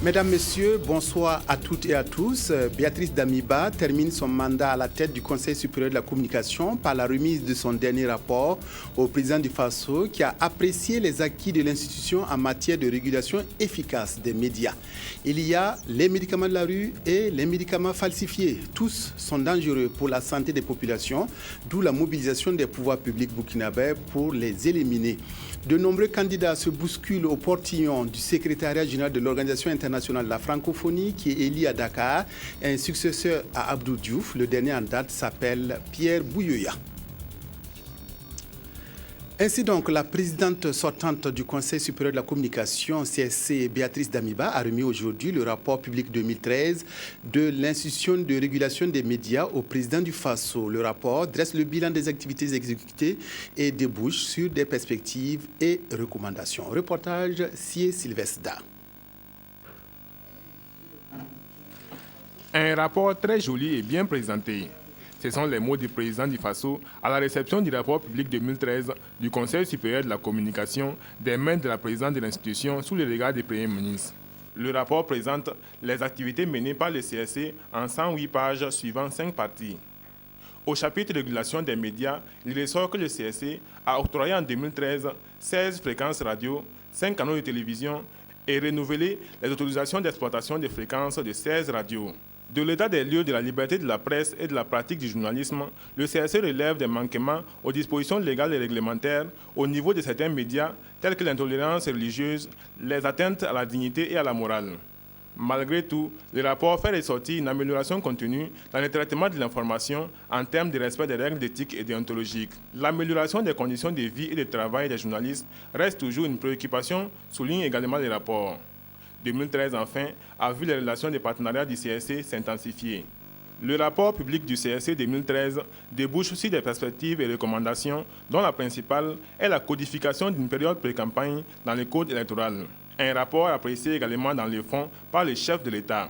Mesdames, Messieurs, bonsoir à toutes et à tous. Béatrice Damiba termine son mandat à la tête du Conseil supérieur de la communication par la remise de son dernier rapport au président du Faso qui a apprécié les acquis de l'institution en matière de régulation efficace des médias. Il y a les médicaments de la rue et les médicaments falsifiés. Tous sont dangereux pour la santé des populations, d'où la mobilisation des pouvoirs publics burkinabés pour les éliminer. De nombreux candidats se bousculent au portillon du secrétariat général de l'Organisation internationale de la francophonie qui est élu à Dakar. Un successeur à Abdou Diouf, le dernier en date, s'appelle Pierre Bouyoya. Ainsi donc, la présidente sortante du Conseil supérieur de la communication, CSC, Béatrice Damiba, a remis aujourd'hui le rapport public 2013 de l'institution de régulation des médias au président du Faso. Le rapport dresse le bilan des activités exécutées et débouche sur des perspectives et recommandations. Reportage Sié Sylvestre. Un rapport très joli et bien présenté. Ce sont les mots du président du Faso à la réception du rapport public 2013 du Conseil supérieur de la communication des mains de la présidente de l'institution sous le regard du Premier ministre. Le rapport présente les activités menées par le CSC en 108 pages suivant 5 parties. Au chapitre régulation des médias, il ressort que le CSC a octroyé en 2013 16 fréquences radio, 5 canaux de télévision et renouvelé les autorisations d'exploitation des fréquences de 16 radios. De l'état des lieux de la liberté de la presse et de la pratique du journalisme, le CSC relève des manquements aux dispositions légales et réglementaires au niveau de certains médias tels que l'intolérance religieuse, les atteintes à la dignité et à la morale. Malgré tout, le rapport fait ressortir une amélioration continue dans le traitement de l'information en termes de respect des règles d'éthique et déontologique. L'amélioration des conditions de vie et de travail des journalistes reste toujours une préoccupation, souligne également le rapport. 2013, enfin, a vu les relations de partenariat du CSC s'intensifier. Le rapport public du CSC 2013 débouche aussi des perspectives et recommandations, dont la principale est la codification d'une période pré-campagne dans le code électoral. Un rapport apprécié également dans le fond par le chef de l'État.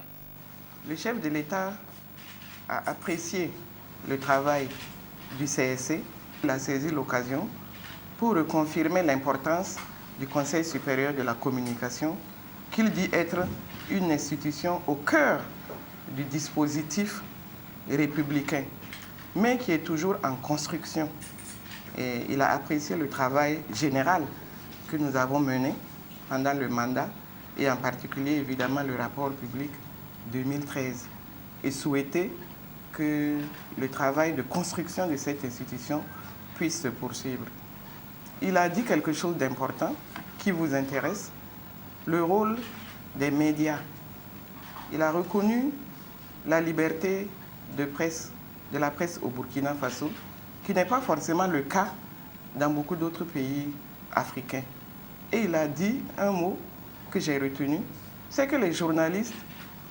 Le chef de l'État a apprécié le travail du CSC. Il a saisi l'occasion pour reconfirmer l'importance du Conseil supérieur de la communication, qu'il dit être une institution au cœur du dispositif républicain, mais qui est toujours en construction. Et il a apprécié le travail général que nous avons mené pendant le mandat, et en particulier, évidemment, le rapport public 2013, et souhaité que le travail de construction de cette institution puisse se poursuivre. Il a dit quelque chose d'important qui vous intéresse, le rôle des médias. Il a reconnu la liberté de presse, de la presse au Burkina Faso, qui n'est pas forcément le cas dans beaucoup d'autres pays africains. Et il a dit un mot que j'ai retenu, c'est que les journalistes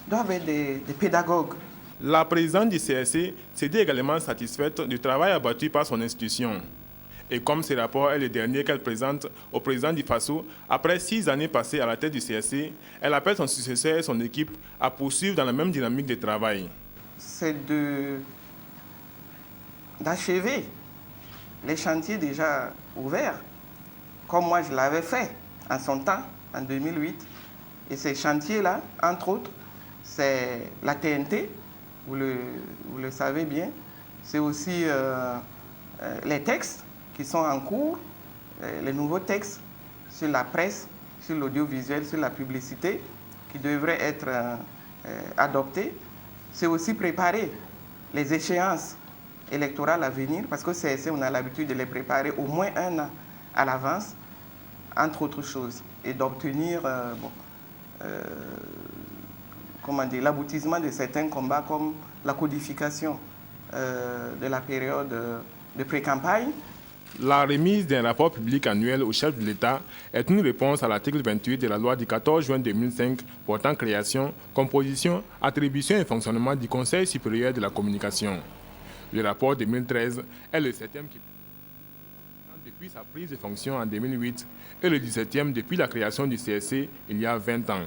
doivent être des pédagogues. La présidente du CSC s'est dit également satisfaite du travail abattu par son institution. Et comme ce rapport est le dernier qu'elle présente au président du Faso, après 6 années passées à la tête du CSC, elle appelle son successeur et son équipe à poursuivre dans la même dynamique de travail. C'est d'achever les chantiers déjà ouverts, comme moi je l'avais fait en son temps, en 2008. Et ces chantiers-là, entre autres, c'est la TNT, vous le savez bien, c'est aussi les textes qui sont en cours, les nouveaux textes sur la presse, sur l'audiovisuel, sur la publicité, qui devraient être adoptés. C'est aussi préparer les échéances électorales à venir, parce qu'au CSC, on a l'habitude de les préparer au moins 1 an à l'avance, entre autres choses, et d'obtenir l'aboutissement de certains combats comme la codification de la période de pré-campagne. La remise d'un rapport public annuel au chef de l'État est une réponse à l'article 28 de la loi du 14 juin 2005 portant création, composition, attribution et fonctionnement du Conseil supérieur de la communication. Le rapport 2013 est le 7e qui depuis sa prise de fonction en 2008 et le 17e depuis la création du CSC il y a 20 ans.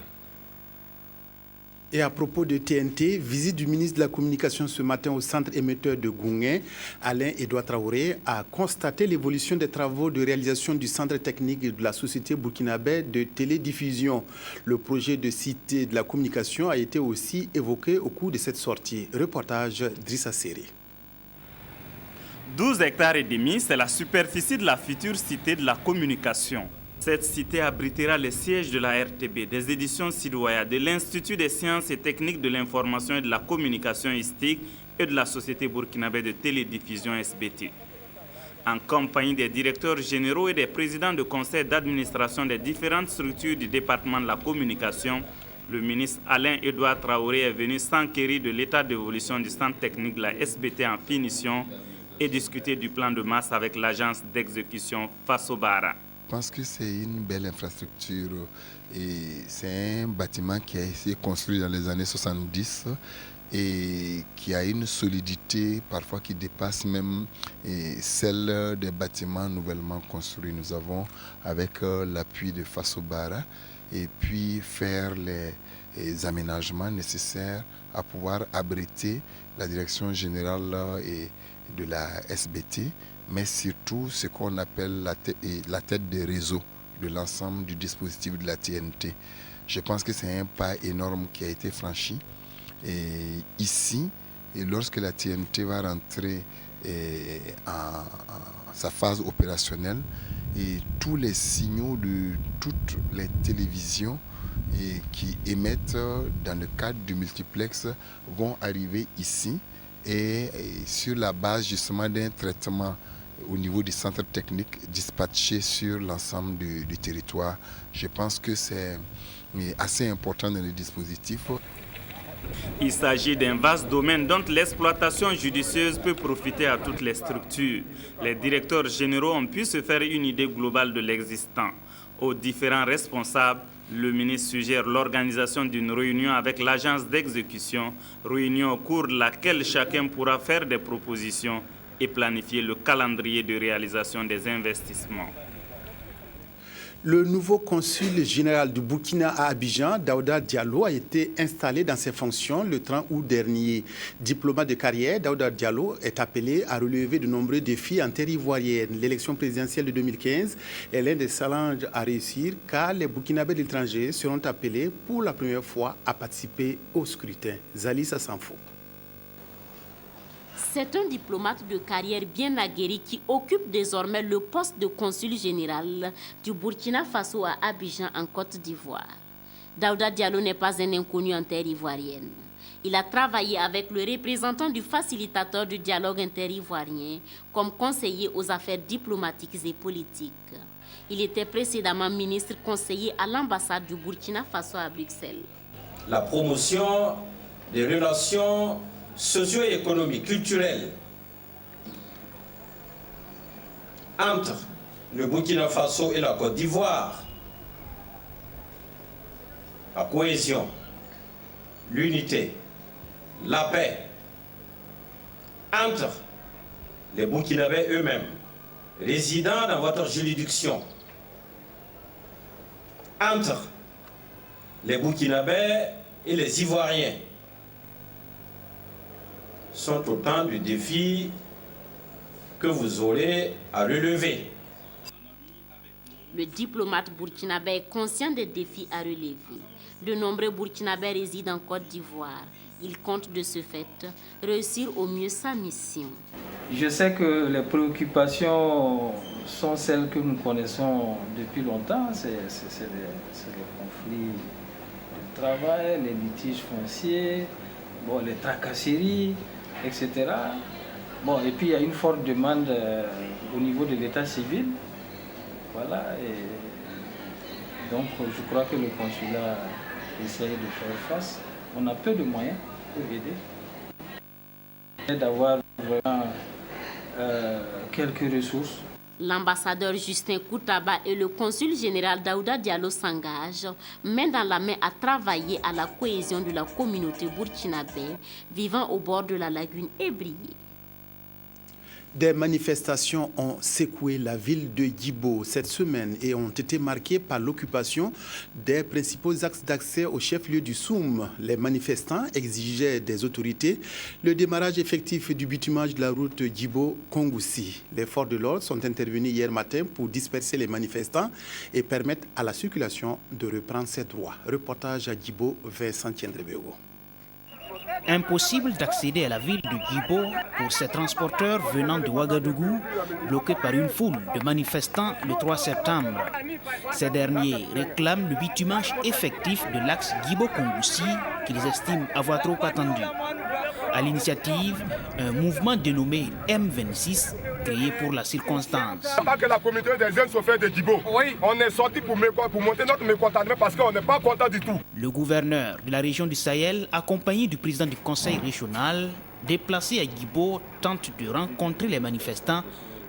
Et à propos de TNT, visite du ministre de la Communication ce matin au centre émetteur de Gouguin, Alain-Edouard Traoré a constaté l'évolution des travaux de réalisation du centre technique de la société burkinabé de télédiffusion. Le projet de cité de la communication a été aussi évoqué au cours de cette sortie. Reportage Drissa Seri. 12 hectares et demi, c'est la superficie de la future cité de la communication. Cette cité abritera les sièges de la RTB, des éditions Sidoya, de l'Institut des sciences et techniques de l'information et de la communication ISTIC et de la Société burkinabé de télédiffusion SBT. En compagnie des directeurs généraux et des présidents de conseil d'administration des différentes structures du département de la communication, le ministre Alain-Edouard Traoré est venu s'enquérir de l'état d'évolution du centre technique de la SBT en finition et discuter du plan de masse avec l'agence d'exécution Fasobara. Je pense que c'est une belle infrastructure et c'est un bâtiment qui a été construit dans les années 70 et qui a une solidité parfois qui dépasse même celle des bâtiments nouvellement construits. Nous avons, avec l'appui de Fasobara, et puis faire les aménagements nécessaires à pouvoir abriter la direction générale de la SBT, mais surtout ce qu'on appelle la tête de réseau de l'ensemble du dispositif de la TNT. Je pense que c'est un pas énorme qui a été franchi. Et ici, lorsque la TNT va rentrer en sa phase opérationnelle, et tous les signaux de toutes les télévisions qui émettent dans le cadre du multiplex vont arriver ici et sur la base justement d'un traitement au niveau du centre technique dispatché sur l'ensemble du territoire. Je pense que c'est assez important dans le dispositif. Il s'agit d'un vaste domaine dont l'exploitation judicieuse peut profiter à toutes les structures. Les directeurs généraux ont pu se faire une idée globale de l'existant. Aux différents responsables, le ministre suggère l'organisation d'une réunion avec l'agence d'exécution, réunion au cours de laquelle chacun pourra faire des propositions et planifier le calendrier de réalisation des investissements. Le nouveau consul général du Burkina à Abidjan, Daouda Diallo, a été installé dans ses fonctions le 30 août dernier. Diplomate de carrière, Daouda Diallo est appelé à relever de nombreux défis en terre ivoirienne. L'élection présidentielle de 2015 est l'un des challenges à réussir car les Burkinabés de l'étranger seront appelés pour la première fois à participer au scrutin. Zalissa Sanfo. C'est un diplomate de carrière bien aguerri qui occupe désormais le poste de consul général du Burkina Faso à Abidjan en Côte d'Ivoire. Daouda Diallo n'est pas un inconnu en terre ivoirienne. Il a travaillé avec le représentant du facilitateur du dialogue interivoirien comme conseiller aux affaires diplomatiques et politiques. Il était précédemment ministre conseiller à l'ambassade du Burkina Faso à Bruxelles. La promotion des relations socio-économiques, culturelles entre le Burkina Faso et la Côte d'Ivoire, la cohésion, l'unité, la paix entre les Burkinabés eux-mêmes, résidant dans votre juridiction, entre les Burkinabés et les Ivoiriens, sont autant de défis que vous aurez à relever. Le diplomate burkinabé est conscient des défis à relever. De nombreux Burkinabés résident en Côte d'Ivoire. Il compte de ce fait réussir au mieux sa mission. Je sais que les préoccupations sont celles que nous connaissons depuis longtemps. C'est les conflits de travail, les litiges fonciers, les tracasseries, etc. Et puis il y a une forte demande au niveau de l'état civil. Voilà. Et donc je crois que le consulat essaie de faire face. On a peu de moyens pour aider. Et d'avoir vraiment quelques ressources. L'ambassadeur Justin Koutaba et le consul général Daouda Diallo s'engagent main dans la main à travailler à la cohésion de la communauté burkinabé vivant au bord de la lagune ébriée. Des manifestations ont secoué la ville de Djibo cette semaine et ont été marquées par l'occupation des principaux axes d'accès au chef-lieu du Soum. Les manifestants exigeaient des autorités le démarrage effectif du bitumage de la route Djibo-Kongoussi. Les forces de l'ordre sont intervenus hier matin pour disperser les manifestants et permettre à la circulation de reprendre ses droits. Reportage à Djibo, Vincent Tiendrebego. Impossible d'accéder à la ville de Djibo pour ces transporteurs venant de Ouagadougou, bloqués par une foule de manifestants le 3 septembre. Ces derniers réclament le bitumage effectif de l'axe Djibo-Kongoussi qu'ils estiment avoir trop attendu. À l'initiative, un mouvement dénommé M26, créé pour la circonstance. En tant que la communauté des jeunes chauffeurs de Djibo, on est sorti pour monter notre mécontentement parce qu'on n'est pas content du tout. Le gouverneur de la région du Sahel, accompagné du président du conseil régional, déplacé à Djibo, tente de rencontrer les manifestants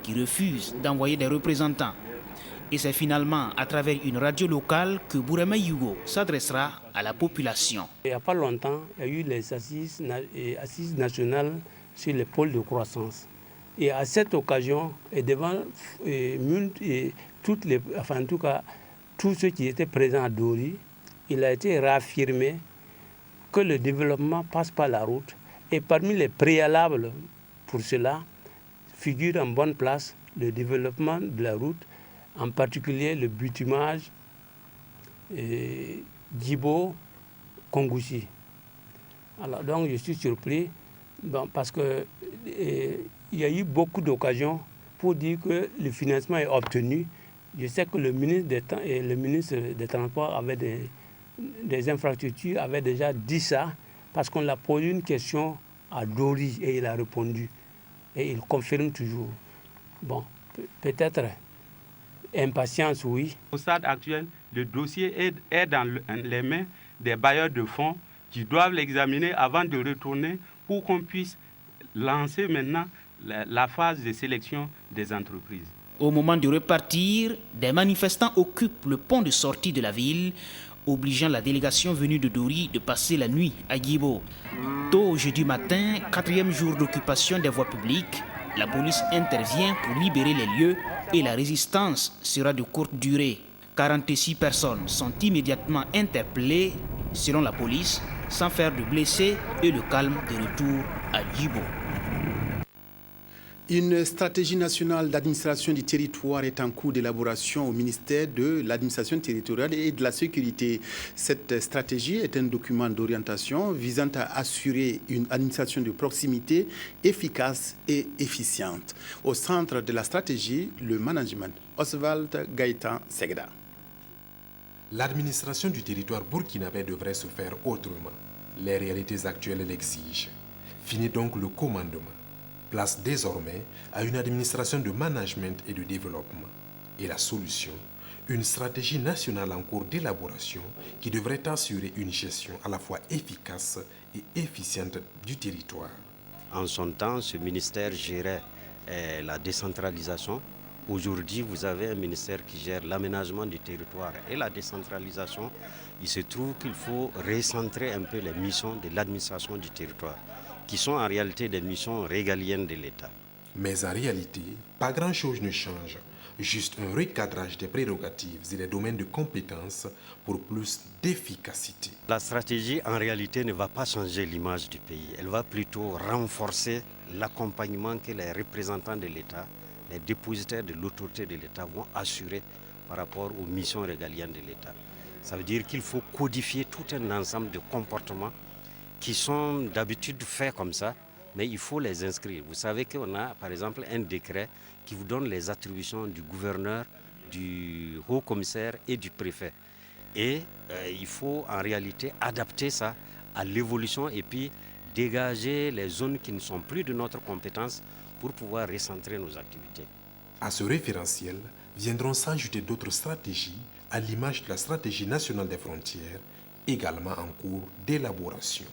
qui refusent d'envoyer des représentants. Et c'est finalement à travers une radio locale que Bourama Yugo s'adressera à la population. Il n'y a pas longtemps, il y a eu les assises nationales sur les pôles de croissance. Et à cette occasion, et devant tous ceux qui étaient présents à Dori, il a été réaffirmé que le développement passe par la route. Et parmi les préalables pour cela, figure en bonne place le développement de la route, en particulier le bitumage Djibo-Kongoussi. Alors donc je suis surpris parce que il y a eu beaucoup d'occasions pour dire que le financement est obtenu. Je sais que le ministre des Transports avait des infrastructures avait déjà dit ça parce qu'on l'a posé une question à Dori et il a répondu. Et il confirme toujours. Bon, peut-être impatience, oui. Au stade actuel, le dossier est dans les mains des bailleurs de fonds qui doivent l'examiner avant de retourner pour qu'on puisse lancer maintenant la phase de sélection des entreprises. Au moment de repartir, des manifestants occupent le pont de sortie de la ville, obligeant la délégation venue de Dori de passer la nuit à Djibo. Tôt jeudi matin, 4e jour d'occupation des voies publiques, la police intervient pour libérer les lieux et la résistance sera de courte durée. 46 personnes sont immédiatement interpellées, selon la police, sans faire de blessés et le calme de retour à Djibo. Une stratégie nationale d'administration du territoire est en cours d'élaboration au ministère de l'administration territoriale et de la sécurité. Cette stratégie est un document d'orientation visant à assurer une administration de proximité efficace et efficiente. Au centre de la stratégie, le management. Oswald Gaëtan Segda. L'administration du territoire burkinabé devrait se faire autrement. Les réalités actuelles l'exigent. Fini donc le commandement. Place désormais à une administration de management et de développement. Et la solution, une stratégie nationale en cours d'élaboration qui devrait assurer une gestion à la fois efficace et efficiente du territoire. En son temps, ce ministère gérait la décentralisation. Aujourd'hui, vous avez un ministère qui gère l'aménagement du territoire et la décentralisation. Il se trouve qu'il faut recentrer un peu les missions de l'administration du territoire, qui sont en réalité des missions régaliennes de l'État. Mais en réalité, pas grand-chose ne change. Juste un recadrage des prérogatives et des domaines de compétences pour plus d'efficacité. La stratégie, en réalité, ne va pas changer l'image du pays. Elle va plutôt renforcer l'accompagnement que les représentants de l'État, les dépositaires de l'autorité de l'État vont assurer par rapport aux missions régaliennes de l'État. Ça veut dire qu'il faut codifier tout un ensemble de comportements qui sont d'habitude faits comme ça, mais il faut les inscrire. Vous savez qu'on a par exemple un décret qui vous donne les attributions du gouverneur, du haut-commissaire et du préfet. Et il faut en réalité adapter ça à l'évolution et puis dégager les zones qui ne sont plus de notre compétence pour pouvoir recentrer nos activités. À ce référentiel viendront s'ajouter d'autres stratégies à l'image de la stratégie nationale des frontières, également en cours d'élaboration.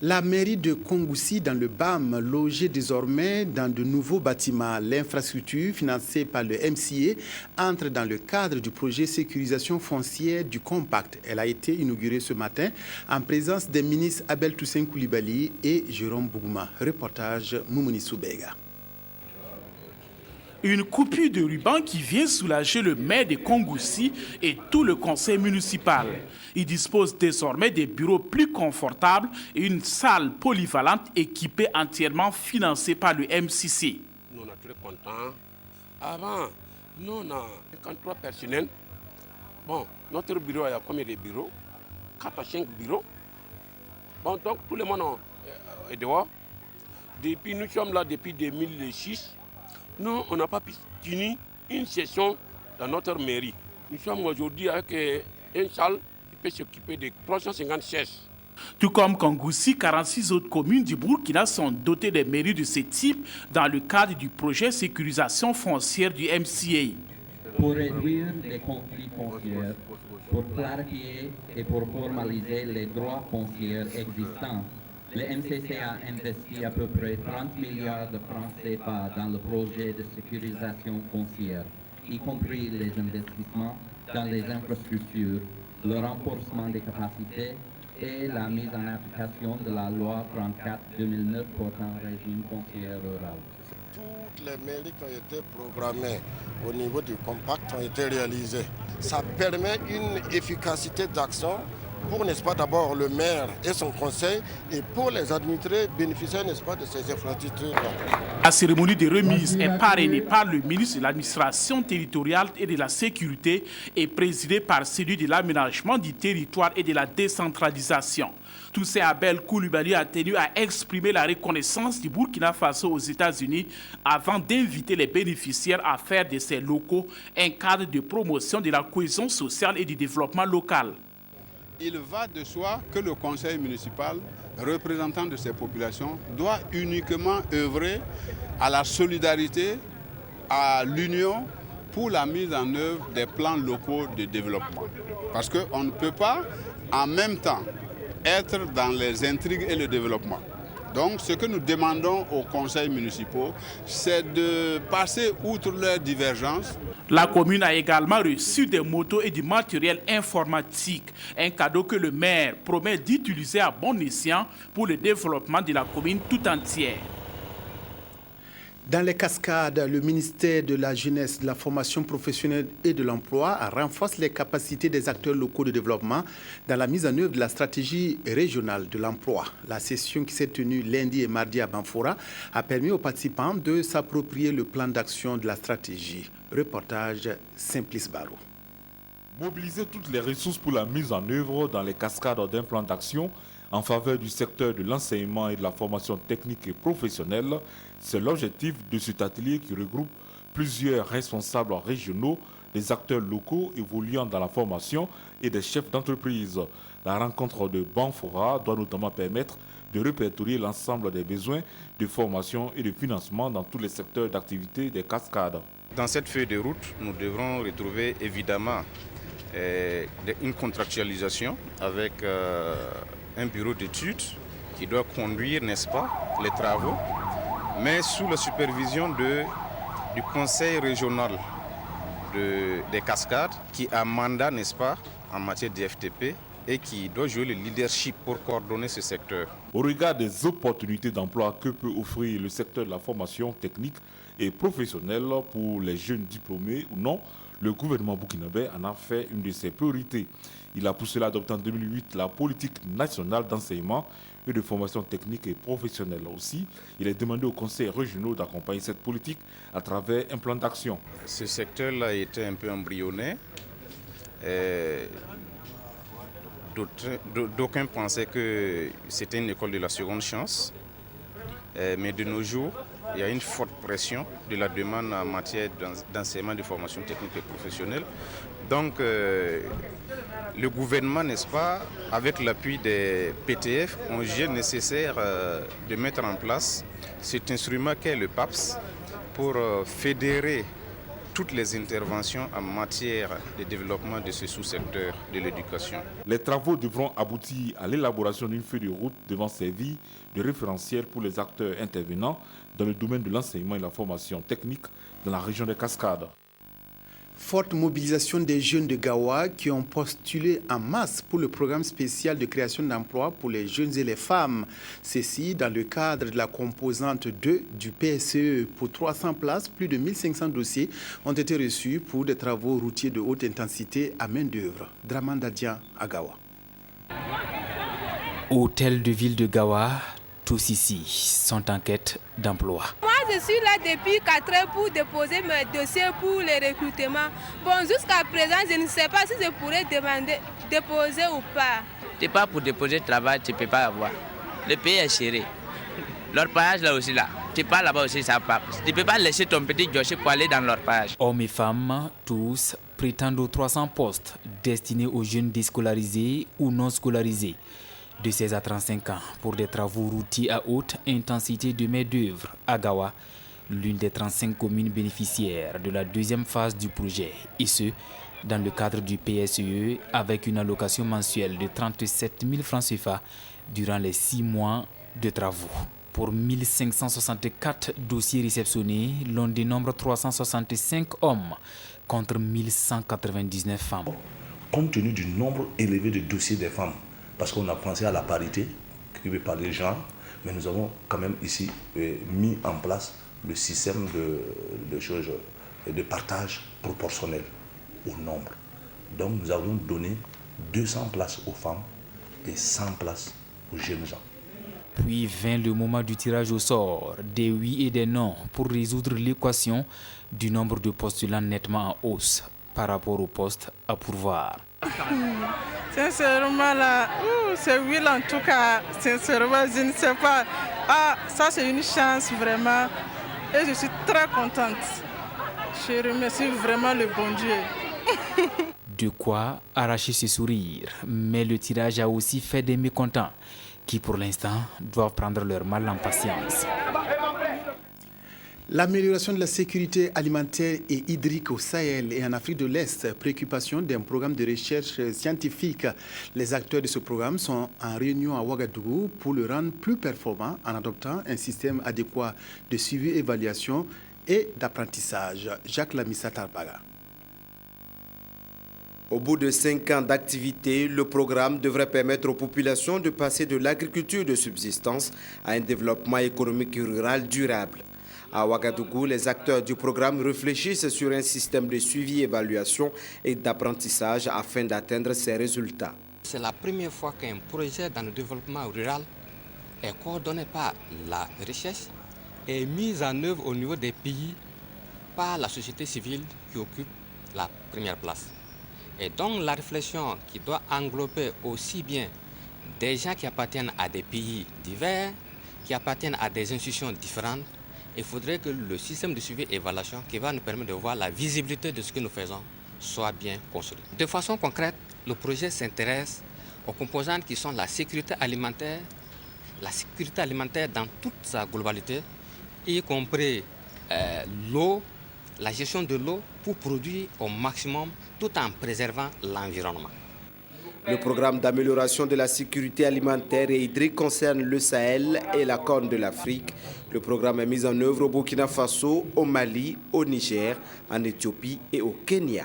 La mairie de Kongoussi dans le BAM logeait désormais dans de nouveaux bâtiments. L'infrastructure financée par le MCA entre dans le cadre du projet sécurisation foncière du Compact. Elle a été inaugurée ce matin en présence des ministres Abel Toussaint Koulibaly et Jérôme Bougouma. Reportage Moumouni Soubega. Une coupure de ruban qui vient soulager le maire de Kongoussi et tout le conseil municipal. Il dispose désormais des bureaux plus confortables et une salle polyvalente équipée entièrement financée par le MCC. Nous sommes très contents. Avant, nous avons 53 personnels. Bon, notre bureau, il y a combien de bureaux? 4 à 5 bureaux. Bon, donc tout le monde est dehors. Depuis, nous sommes là depuis 2006. Nous, on n'a pas pu tenir une session dans notre mairie. Nous sommes aujourd'hui avec une salle qui peut s'occuper de 350 chaises. Tout comme Kongoussi, 46 autres communes du Burkina sont dotées de mairies de ce type dans le cadre du projet sécurisation foncière du MCA. Pour réduire les conflits fonciers, pour clarifier et pour formaliser les droits fonciers existants, le MCC a investi à peu près 30 milliards de francs CFA dans le projet de sécurisation foncière, y compris les investissements dans les infrastructures, le renforcement des capacités et la mise en application de la loi 34/2009 portant régime foncier rural. Toutes les mairies qui ont été programmées au niveau du Compact ont été réalisées. Ça permet une efficacité d'action pour, n'est-ce pas, d'abord le maire et son conseil, et pour les administrés bénéficiaires, n'est-ce pas, de ces infrastructures. La cérémonie de remise est parrainée par le ministre de l'administration territoriale et de la sécurité et présidée par celui de l'aménagement du territoire et de la décentralisation. Toussaint Abel Koulibaly a tenu à exprimer la reconnaissance du Burkina Faso aux États-Unis avant d'inviter les bénéficiaires à faire de ces locaux un cadre de promotion de la cohésion sociale et du développement local. Il va de soi que le conseil municipal, représentant de ces populations, doit uniquement œuvrer à la solidarité, à l'union pour la mise en œuvre des plans locaux de développement. Parce qu'on ne peut pas en même temps être dans les intrigues et le développement. Donc ce que nous demandons aux conseils municipaux, c'est de passer outre leurs divergences. La commune a également reçu des motos et du matériel informatique, un cadeau que le maire promet d'utiliser à bon escient pour le développement de la commune tout entière. Dans les Cascades, le ministère de la Jeunesse, de la Formation professionnelle et de l'Emploi renforce les capacités des acteurs locaux de développement dans la mise en œuvre de la stratégie régionale de l'emploi. La session qui s'est tenue lundi et mardi à Banfora a permis aux participants de s'approprier le plan d'action de la stratégie. Reportage Simplice Barreau. Mobiliser toutes les ressources pour la mise en œuvre dans les Cascades d'un plan d'action en faveur du secteur de l'enseignement et de la formation technique et professionnelle, c'est l'objectif de cet atelier qui regroupe plusieurs responsables régionaux, des acteurs locaux évoluant dans la formation et des chefs d'entreprise. La rencontre de Banfora doit notamment permettre de répertorier l'ensemble des besoins de formation et de financement dans tous les secteurs d'activité des Cascades. Dans cette feuille de route, nous devrons retrouver évidemment une contractualisation avec un bureau d'études qui doit conduire, n'est-ce pas, les travaux, mais sous la supervision du conseil régional des Cascades qui a mandat, n'est-ce pas, en matière d'IFTP et qui doit jouer le leadership pour coordonner ce secteur. Au regard des opportunités d'emploi que peut offrir le secteur de la formation technique et professionnelle pour les jeunes diplômés ou non, le gouvernement burkinabé en a fait une de ses priorités. Il a pour cela adopté en 2008 la politique nationale d'enseignement et de formation technique et professionnelle. Aussi, il est demandé aux conseils régionaux d'accompagner cette politique à travers un plan d'action. Ce secteur-là était un peu embryonnaire. D'aucuns pensaient que c'était une école de la seconde chance. Mais de nos jours, il y a une forte pression de la demande en matière d'enseignement de formation technique et professionnelle. Donc, le gouvernement, n'est-ce pas, avec l'appui des PTF, ont jugé nécessaire de mettre en place cet instrument qu'est le PAPS pour fédérer toutes les interventions en matière de développement de ce sous-secteur de l'éducation. Les travaux devront aboutir à l'élaboration d'une feuille de route devant servir de référentiel pour les acteurs intervenants dans le domaine de l'enseignement et la formation technique dans la région des Cascades. Forte mobilisation des jeunes de Gawa qui ont postulé en masse pour le programme spécial de création d'emplois pour les jeunes et les femmes. Ceci dans le cadre de la composante 2 du PSE. Pour 300 places, plus de 1500 dossiers ont été reçus pour des travaux routiers de haute intensité à main d'œuvre. Draman Dadian à Gawa. Hôtel de ville de Gawa, tous ici sont en quête d'emploi. Moi, je suis là depuis 4 heures pour déposer mes dossiers pour le recrutement. Bon, jusqu'à présent, je ne sais pas si je pourrais déposer ou pas. Tu n'es pas pour déposer le travail, tu ne peux pas avoir. Le pays est serré. L'orpaillage là aussi là. Tu pars là-bas aussi, ça part. Tu ne peux pas laisser ton petit Joshi pour aller dans l'orpaillage. Hommes et femmes, tous prétendent aux 300 postes destinés aux jeunes déscolarisés ou non scolarisés de 16 à 35 ans pour des travaux routiers à haute intensité de main-d'œuvre à Gawa, l'une des 35 communes bénéficiaires de la deuxième phase du projet, et ce, dans le cadre du PSE, avec une allocation mensuelle de 37 000 francs CFA durant les 6 mois de travaux. Pour 1564 dossiers réceptionnés, l'on dénombre 365 hommes contre 1199 femmes. Compte tenu du nombre élevé de dossiers des femmes, parce qu'on a pensé à la parité, qui veut parler genre, mais nous avons quand même ici mis en place le système de partage proportionnel au nombre. Donc nous avons donné 200 places aux femmes et 100 places aux jeunes gens. Puis vint le moment du tirage au sort, des oui et des non, pour résoudre l'équation du nombre de postulants nettement en hausse par rapport au poste à pourvoir. Sincèrement, là, c'est oui en tout cas. Sincèrement, je ne sais pas. Ah, ça c'est une chance vraiment. Et je suis très contente. Je remercie vraiment le bon Dieu. De quoi arracher ses sourires. Mais le tirage a aussi fait des mécontents qui, pour l'instant, doivent prendre leur mal en patience. L'amélioration de la sécurité alimentaire et hydrique au Sahel et en Afrique de l'Est, préoccupation d'un programme de recherche scientifique. Les acteurs de ce programme sont en réunion à Ouagadougou pour le rendre plus performant en adoptant un système adéquat de suivi, évaluation et d'apprentissage. Jacques Lamissa Tarbaga. Au bout de 5 ans d'activité, le programme devrait permettre aux populations de passer de l'agriculture de subsistance à un développement économique et rural durable. À Ouagadougou, les acteurs du programme réfléchissent sur un système de suivi, évaluation et d'apprentissage afin d'atteindre ces résultats. C'est la première fois qu'un projet dans le développement rural est coordonné par la recherche et mis en œuvre au niveau des pays par la société civile qui occupe la première place. Et donc la réflexion qui doit englober aussi bien des gens qui appartiennent à des pays divers, qui appartiennent à des institutions différentes, il faudrait que le système de suivi et évaluation qui va nous permettre de voir la visibilité de ce que nous faisons soit bien construit. De façon concrète, le projet s'intéresse aux composantes qui sont la sécurité alimentaire dans toute sa globalité, y compris l'eau, la gestion de l'eau pour produire au maximum tout en préservant l'environnement. Le programme d'amélioration de la sécurité alimentaire et hydrique concerne le Sahel et la Corne de l'Afrique. Le programme est mis en œuvre au Burkina Faso, au Mali, au Niger, en Éthiopie et au Kenya.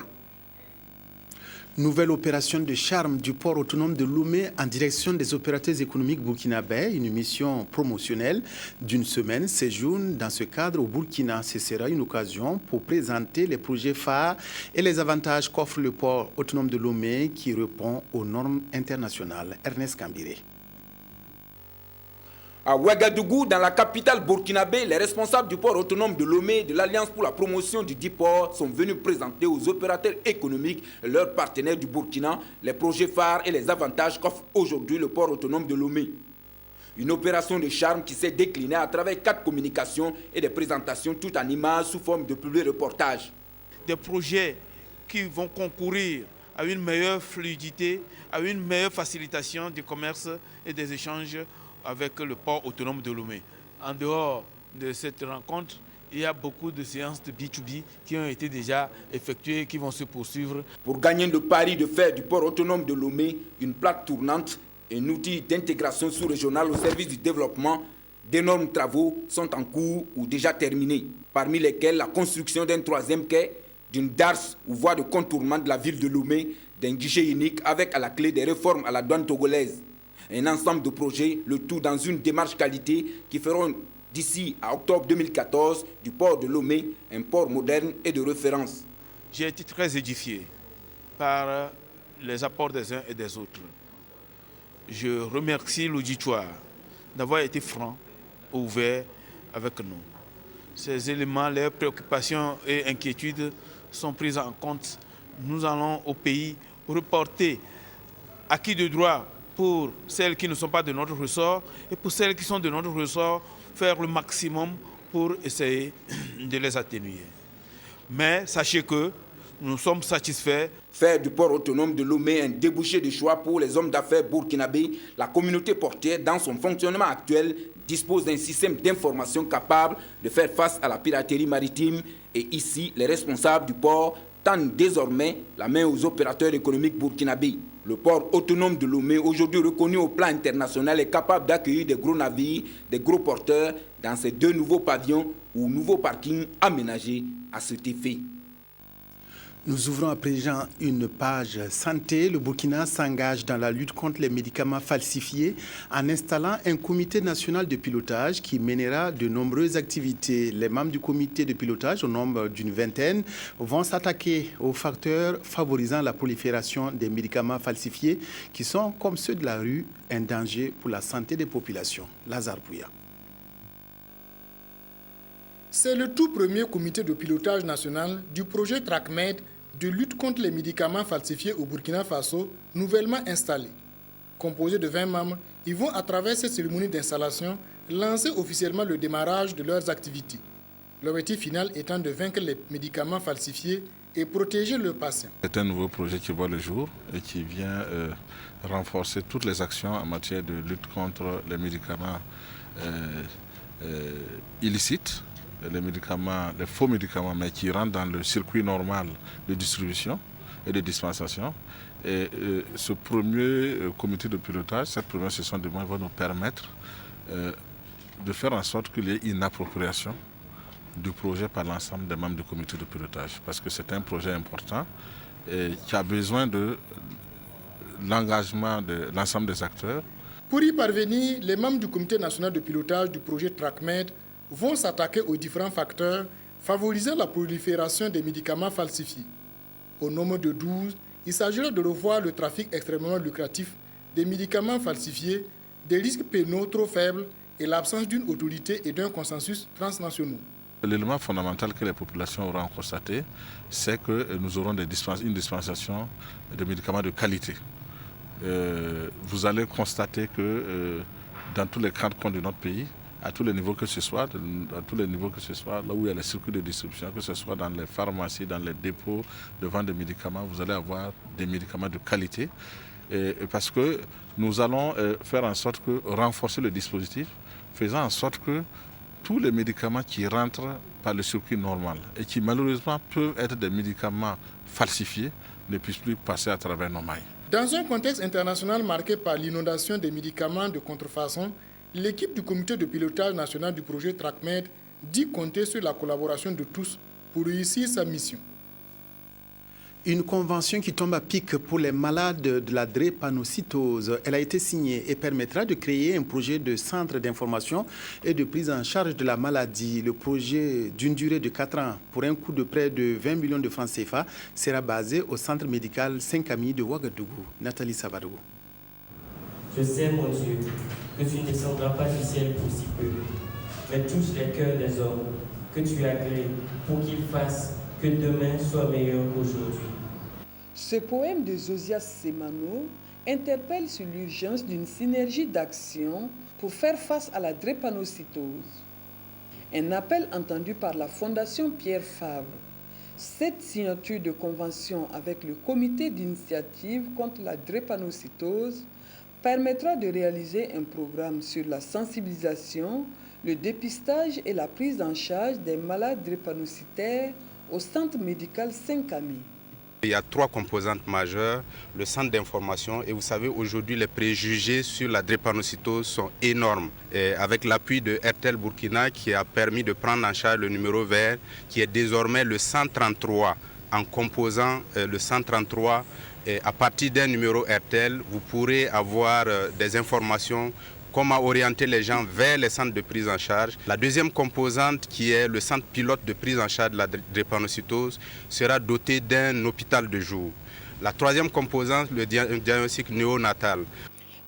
Nouvelle opération de charme du port autonome de Lomé en direction des opérateurs économiques burkinabais. Une mission promotionnelle d'une semaine séjourne dans ce cadre au Burkina. Ce sera une occasion pour présenter les projets phares et les avantages qu'offre le port autonome de Lomé qui répond aux normes internationales. Ernest Kambiré. À Ouagadougou, dans la capitale burkinabé, les responsables du port autonome de Lomé de l'Alliance pour la promotion du dit port sont venus présenter aux opérateurs économiques et leurs partenaires du Burkina les projets phares et les avantages qu'offre aujourd'hui le port autonome de Lomé. Une opération de charme qui s'est déclinée à travers 4 communications et des présentations tout en images sous forme de publi-reportages. Des projets qui vont concourir à une meilleure fluidité, à une meilleure facilitation du commerce et des échanges avec le port autonome de Lomé. En dehors de cette rencontre, il y a beaucoup de séances de B2B qui ont été déjà effectuées et qui vont se poursuivre. Pour gagner le pari de faire du port autonome de Lomé une plaque tournante, un outil d'intégration sous-régionale au service du développement, d'énormes travaux sont en cours ou déjà terminés, parmi lesquels la construction d'un 3e quai, d'une darse ou voie de contournement de la ville de Lomé, d'un guichet unique avec à la clé des réformes à la douane togolaise. Un ensemble de projets, le tout dans une démarche qualité qui feront d'ici à octobre 2014 du port de Lomé un port moderne et de référence. J'ai été très édifié par les apports des uns et des autres. Je remercie l'auditoire d'avoir été franc, ouvert avec nous. Ces éléments, leurs préoccupations et inquiétudes sont prises en compte. Nous allons au pays reporter acquis de droit pour celles qui ne sont pas de notre ressort et pour celles qui sont de notre ressort, faire le maximum pour essayer de les atténuer. Mais sachez que nous sommes satisfaits. Faire du port autonome de Lomé un débouché de choix pour les hommes d'affaires burkinabés, la communauté portière, dans son fonctionnement actuel, dispose d'un système d'information capable de faire face à la piraterie maritime. Et ici, les responsables du port tendent désormais la main aux opérateurs économiques burkinabés. Le port autonome de Lomé, aujourd'hui reconnu au plan international, est capable d'accueillir des gros navires, des gros porteurs dans ces 2 nouveaux pavillons ou nouveaux parkings aménagés à cet effet. Nous ouvrons à présent une page santé. Le Burkina s'engage dans la lutte contre les médicaments falsifiés en installant un comité national de pilotage qui mènera de nombreuses activités. Les membres du comité de pilotage, au nombre d'une vingtaine, vont s'attaquer aux facteurs favorisant la prolifération des médicaments falsifiés qui sont, comme ceux de la rue, un danger pour la santé des populations. Lazare Pouya. C'est le tout premier comité de pilotage national du projet TRACMED de lutte contre les médicaments falsifiés au Burkina Faso, nouvellement installé. Composé de 20 membres, ils vont à travers cette cérémonie d'installation lancer officiellement le démarrage de leurs activités. L'objectif final étant de vaincre les médicaments falsifiés et protéger leurs patients. C'est un nouveau projet qui voit le jour et qui vient renforcer toutes les actions en matière de lutte contre les médicaments illicites, les faux médicaments, mais qui rentrent dans le circuit normal de distribution et de dispensation. Et ce premier comité de pilotage, cette première session de mois va nous permettre de faire en sorte qu'il y ait une appropriation du projet par l'ensemble des membres du comité de pilotage. Parce que c'est un projet important et qui a besoin de l'engagement de l'ensemble des acteurs. Pour y parvenir, les membres du comité national de pilotage du projet TRACMED vont s'attaquer aux différents facteurs favorisant la prolifération des médicaments falsifiés. Au nombre de 12, il s'agira de revoir le trafic extrêmement lucratif des médicaments falsifiés, des risques pénaux trop faibles et l'absence d'une autorité et d'un consensus transnational. L'élément fondamental que les populations auront constaté, c'est que nous aurons une dispensation de médicaments de qualité. Vous allez constater que dans tous les grands comptes de notre pays, à tous les niveaux que ce soit, là où il y a les circuits de distribution, que ce soit dans les pharmacies, dans les dépôts de vente de médicaments, vous allez avoir des médicaments de qualité. Et parce que nous allons faire en sorte que renforcer le dispositif, faisant en sorte que tous les médicaments qui rentrent par le circuit normal et qui malheureusement peuvent être des médicaments falsifiés ne puissent plus passer à travers nos mailles. Dans un contexte international marqué par l'inondation des médicaments de contrefaçon, l'équipe du comité de pilotage national du projet TRACMED dit compter sur la collaboration de tous pour réussir sa mission. Une convention qui tombe à pic pour les malades de la drépanocytose. Elle a été signée et permettra de créer un projet de centre d'information et de prise en charge de la maladie. Le projet d'une durée de 4 ans pour un coût de près de 20 millions de francs CFA sera basé au centre médical Saint-Camille de Ouagadougou. Nathalie Savadougou. Je sais, mon Dieu, que tu ne descendras pas du ciel pour si peu, mais touche les cœurs des hommes que tu as créés pour qu'ils fassent que demain soit meilleur qu'aujourd'hui. Ce poème de Josias Semano interpelle sur l'urgence d'une synergie d'action pour faire face à la drépanocytose. Un appel entendu par la Fondation Pierre Fabre. Cette signature de convention avec le comité d'initiative contre la drépanocytose permettra de réaliser un programme sur la sensibilisation, le dépistage et la prise en charge des malades drépanocytaires au centre médical Saint-Camille. Il y a 3 composantes majeures, le centre d'information, et vous savez aujourd'hui les préjugés sur la drépanocytose sont énormes. Et avec l'appui de RTL Burkina qui a permis de prendre en charge le numéro vert qui est désormais le 133. En composant le 133, à partir d'un numéro RTL, vous pourrez avoir des informations comment orienter les gens vers les centres de prise en charge. La deuxième composante, qui est le centre pilote de prise en charge de la drépanocytose, sera doté d'un hôpital de jour. La troisième composante, le diagnostic néonatal.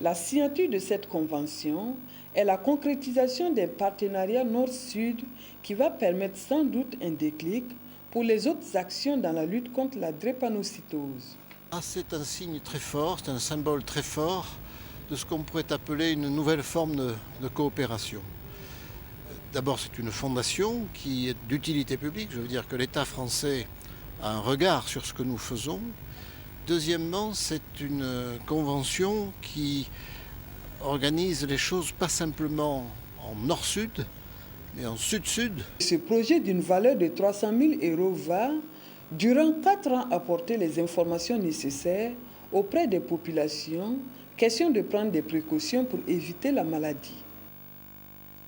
La signature de cette convention est la concrétisation d'un partenariat nord-sud qui va permettre sans doute un déclic pour les autres actions dans la lutte contre la drépanocytose. C'est un signe très fort, c'est un symbole très fort de ce qu'on pourrait appeler une nouvelle forme de coopération. D'abord, c'est une fondation qui est d'utilité publique, je veux dire que l'État français a un regard sur ce que nous faisons. Deuxièmement, c'est une convention qui organise les choses pas simplement en nord-sud, mais en sud-sud. Ce projet d'une valeur de 300 000 € va, durant 4 ans, apporter les informations nécessaires auprès des populations. Question de prendre des précautions pour éviter la maladie.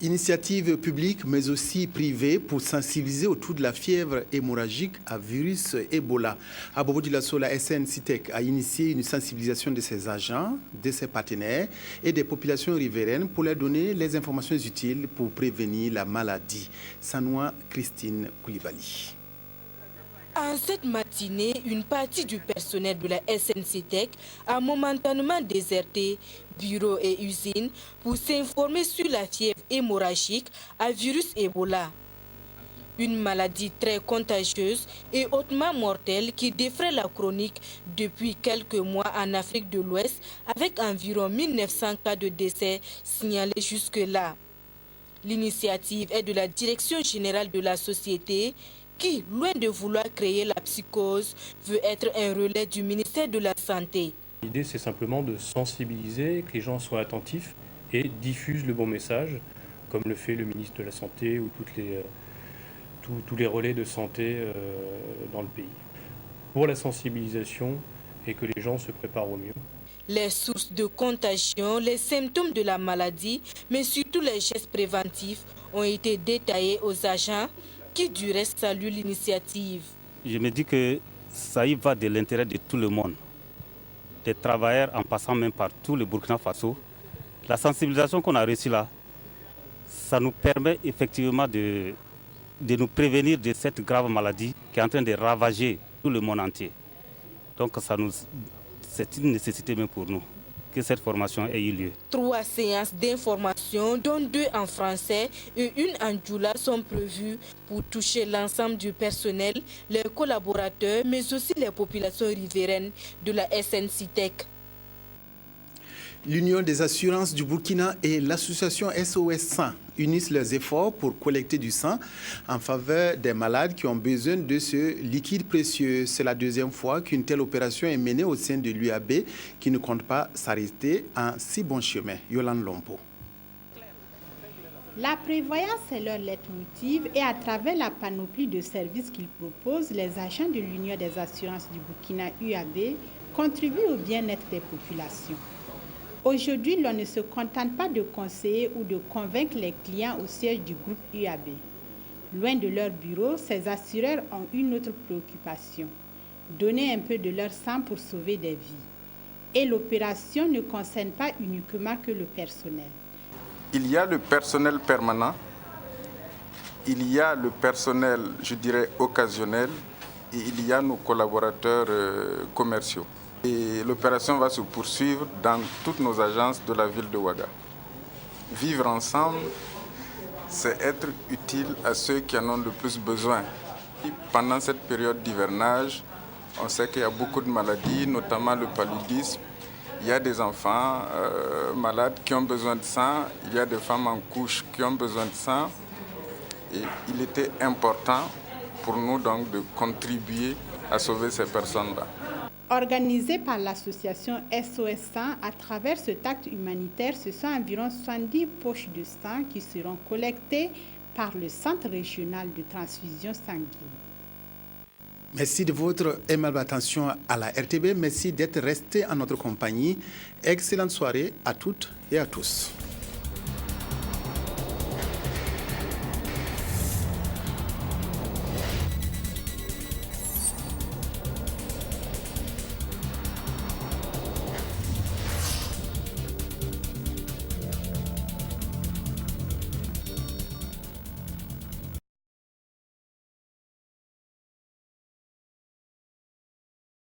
Initiative publique mais aussi privée pour sensibiliser autour de la fièvre hémorragique à virus Ebola. À Bobo-Dioulasso, la SNCTEC a initié une sensibilisation de ses agents, de ses partenaires et des populations riveraines pour leur donner les informations utiles pour prévenir la maladie. Sanoua Christine Koulibaly. En cette matinée, une partie du personnel de la SNCTEC a momentanément déserté bureaux et usines pour s'informer sur la fièvre hémorragique à virus Ebola. Une maladie très contagieuse et hautement mortelle qui défraie la chronique depuis quelques mois en Afrique de l'Ouest avec environ 1900 cas de décès signalés jusque-là. L'initiative est de la Direction générale de la société qui, loin de vouloir créer la psychose, veut être un relais du ministère de la Santé. L'idée, c'est simplement de sensibiliser, que les gens soient attentifs et diffusent le bon message, comme le fait le ministre de la Santé ou tous les relais de santé dans le pays. Pour la sensibilisation et que les gens se préparent au mieux. Les sources de contagion, les symptômes de la maladie, mais surtout les gestes préventifs ont été détaillés aux agents qui du reste salue l'initiative. Je me dis que ça y va de l'intérêt de tout le monde, des travailleurs en passant même par tout le Burkina Faso. La sensibilisation qu'on a reçue là, ça nous permet effectivement de nous prévenir de cette grave maladie qui est en train de ravager tout le monde entier. Donc c'est une nécessité même pour nous que cette formation ait eu lieu. 3 séances d'information, dont 2 en français et 1 en djoula, sont prévues pour toucher l'ensemble du personnel, les collaborateurs, mais aussi les populations riveraines de la SNCTEC. L'Union des assurances du Burkina et l'association SOS Sang unissent leurs efforts pour collecter du sang en faveur des malades qui ont besoin de ce liquide précieux. C'est la 2e fois qu'une telle opération est menée au sein de l'UAB qui ne compte pas s'arrêter en si bon chemin. Yolande Lompo. La prévoyance est leur leitmotiv et à travers la panoplie de services qu'ils proposent, les agents de l'Union des assurances du Burkina UAB contribuent au bien-être des populations. Aujourd'hui, l'on ne se contente pas de conseiller ou de convaincre les clients au siège du groupe UAB. Loin de leur bureau, ces assureurs ont une autre préoccupation, donner un peu de leur sang pour sauver des vies. Et l'opération ne concerne pas uniquement que le personnel. Il y a le personnel permanent, il y a le personnel, je dirais, occasionnel, et il y a nos collaborateurs commerciaux. Et l'opération va se poursuivre dans toutes nos agences de la ville de Ouaga. Vivre ensemble, c'est être utile à ceux qui en ont le plus besoin. Et pendant cette période d'hivernage, on sait qu'il y a beaucoup de maladies, notamment le paludisme. Il y a des enfants malades qui ont besoin de sang, il y a des femmes en couche qui ont besoin de sang. Et il était important pour nous donc de contribuer à sauver ces personnes-là. Organisé par l'association SOS Sang, à travers cet acte humanitaire, ce sont environ 70 poches de sang qui seront collectées par le Centre régional de transfusion sanguine. Merci de votre aimable attention à la RTB. Merci d'être resté en notre compagnie. Excellente soirée à toutes et à tous.